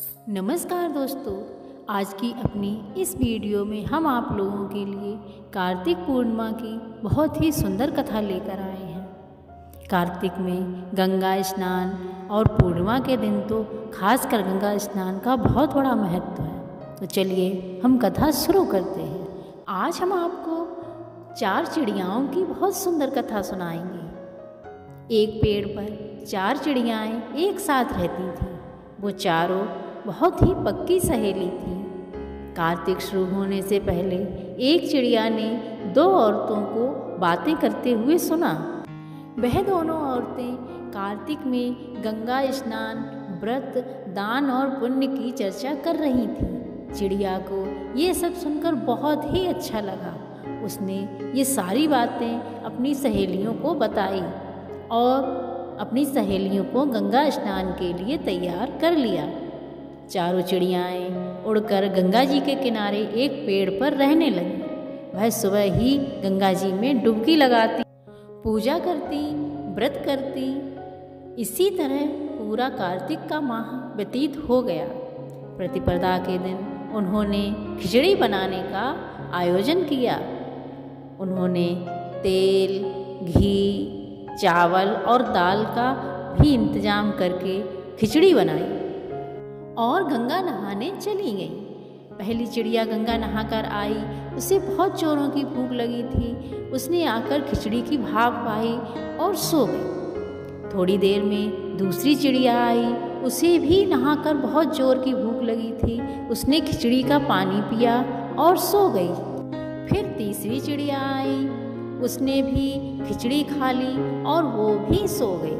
नमस्कार दोस्तों, आज की अपनी इस वीडियो में हम आप लोगों के लिए कार्तिक पूर्णिमा की बहुत ही सुंदर कथा लेकर आए हैं। कार्तिक में गंगा स्नान और पूर्णिमा के दिन तो खासकर गंगा स्नान का बहुत बड़ा महत्व है। तो चलिए हम कथा शुरू करते हैं। आज हम आपको 4 चिड़ियाओं की बहुत सुंदर कथा सुनाएंगे। एक पेड़ पर 4 चिड़ियाएँ एक साथ रहती थीं। वो चारों बहुत ही पक्की सहेली थी। कार्तिक शुरू होने से पहले एक चिड़िया ने 2 औरतों को बातें करते हुए सुना। वह दोनों औरतें कार्तिक में गंगा स्नान, व्रत, दान और पुण्य की चर्चा कर रही थीं। चिड़िया को ये सब सुनकर बहुत ही अच्छा लगा। उसने ये सारी बातें अपनी सहेलियों को बताई और अपनी सहेलियों को गंगा स्नान के लिए तैयार कर लिया। चारों चिड़ियाएँ उड़कर गंगा जी के किनारे एक पेड़ पर रहने लगीं। वह सुबह ही गंगा जी में डुबकी लगाती, पूजा करती, व्रत करती। इसी तरह पूरा कार्तिक का माह व्यतीत हो गया। प्रतिपदा के दिन उन्होंने खिचड़ी बनाने का आयोजन किया। उन्होंने तेल, घी, चावल और दाल का भी इंतजाम करके खिचड़ी बनाई और गंगा नहाने चली गई। पहली चिड़िया गंगा नहाकर आई। उसे बहुत जोरों की भूख लगी थी। उसने आकर खिचड़ी की भाप पाई और सो गई। थोड़ी देर में दूसरी चिड़िया आई। उसे भी नहाकर बहुत जोर की भूख लगी थी। उसने खिचड़ी का पानी पिया और सो गई। फिर तीसरी चिड़िया आई। उसने भी खिचड़ी खा ली और वो भी सो गई।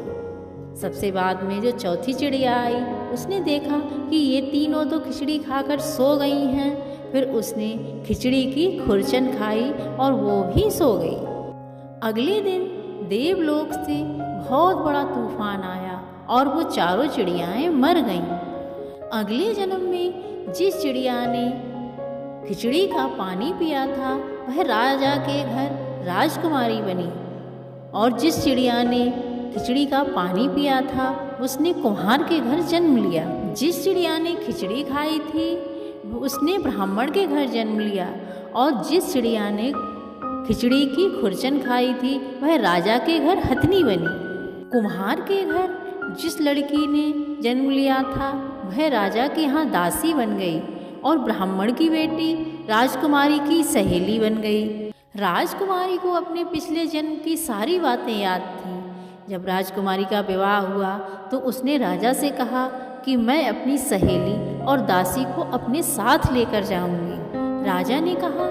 सबसे बाद में जो चौथी चिड़िया आई, उसने देखा कि ये तीनों तो खिचड़ी खाकर सो गई हैं। फिर उसने खिचड़ी की खुरचन खाई और वो भी सो गई। अगले दिन देवलोक से बहुत बड़ा तूफान आया और वो चारों चिड़ियाएँ मर गईं। अगले जन्म में जिस चिड़िया ने खिचड़ी का पानी पिया था, वह राजा के घर राजकुमारी बनी। और जिस चिड़िया ने खिचड़ी का पानी पिया था, उसने कुम्हार के घर जन्म लिया। जिस चिड़िया ने खिचड़ी खाई थी, उसने ब्राह्मण के घर जन्म लिया। और जिस चिड़िया ने खिचड़ी की खुरचन खाई थी, वह राजा के घर हथनी बनी। कुम्हार के घर जिस लड़की ने जन्म लिया था, वह राजा के यहाँ दासी बन गई और ब्राह्मण की बेटी राजकुमारी की सहेली बन गई। राजकुमारी को अपने पिछले जन्म की सारी बातें याद थीं। जब राजकुमारी का विवाह हुआ तो उसने राजा से कहा कि मैं अपनी सहेली और दासी को अपने साथ लेकर जाऊंगी। राजा ने कहा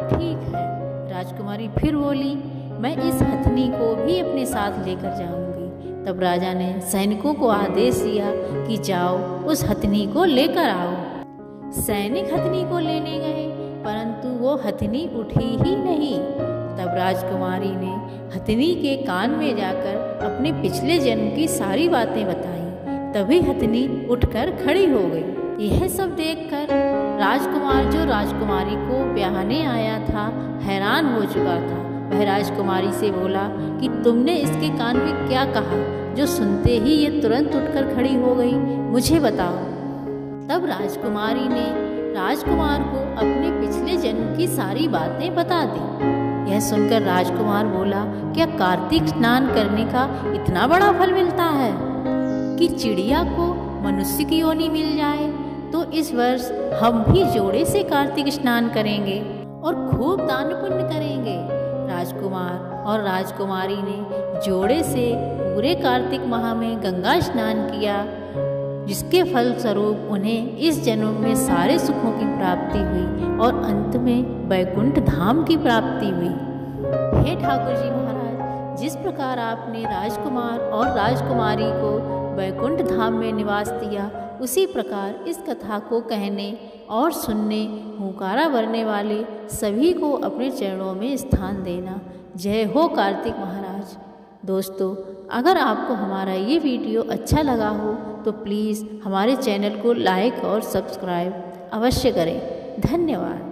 ठीक है। राजकुमारी फिर बोली मैं इस हथनी को भी अपने साथ लेकर जाऊंगी। तब राजा ने सैनिकों को आदेश दिया कि जाओ उस हथनी को लेकर आओ। सैनिक हथनी को लेने गए, परंतु वो हथनी उठी ही नहीं। तब राजकुमारी ने हथनी के कान में जाकर अपने पिछले जन्म की सारी बातें बताई। तभी हथनी उठकर खड़ी हो गई। यह सब देखकर राजकुमार जो राजकुमारी को ब्याहने आया था, हैरान हो चुका था। वह राजकुमारी से बोला कि तुमने इसके कान में क्या कहा जो सुनते ही ये तुरंत उठकर खड़ी हो गई, मुझे बताओ। तब राजकुमारी ने राजकुमार को अपने पिछले जन्म की सारी बातें बता दी। यह सुनकर राजकुमार बोला क्या कार्तिक स्नान करने का इतना बड़ा फल मिलता है कि चिड़िया को मनुष्य की योनि मिल जाए? तो इस वर्ष हम भी जोड़े से कार्तिक स्नान करेंगे और खूब दान पुण्य करेंगे। राजकुमार और राजकुमारी ने जोड़े से पूरे कार्तिक माह में गंगा स्नान किया, जिसके फल स्वरूप उन्हें इस जन्म में सारे सुखों की प्राप्ति हुई और अंत में वैकुंठ धाम की प्राप्ति हुई। हे ठाकुर जी महाराज, जिस प्रकार आपने राजकुमार और राजकुमारी को वैकुंठ धाम में निवास दिया, उसी प्रकार इस कथा को कहने और सुनने, हुंकारा भरने वाले सभी को अपने चरणों में स्थान देना। जय हो कार्तिक महाराज। दोस्तों, अगर आपको हमारा ये वीडियो अच्छा लगा हो तो प्लीज़ हमारे चैनल को लाइक और सब्सक्राइब अवश्य करें। धन्यवाद।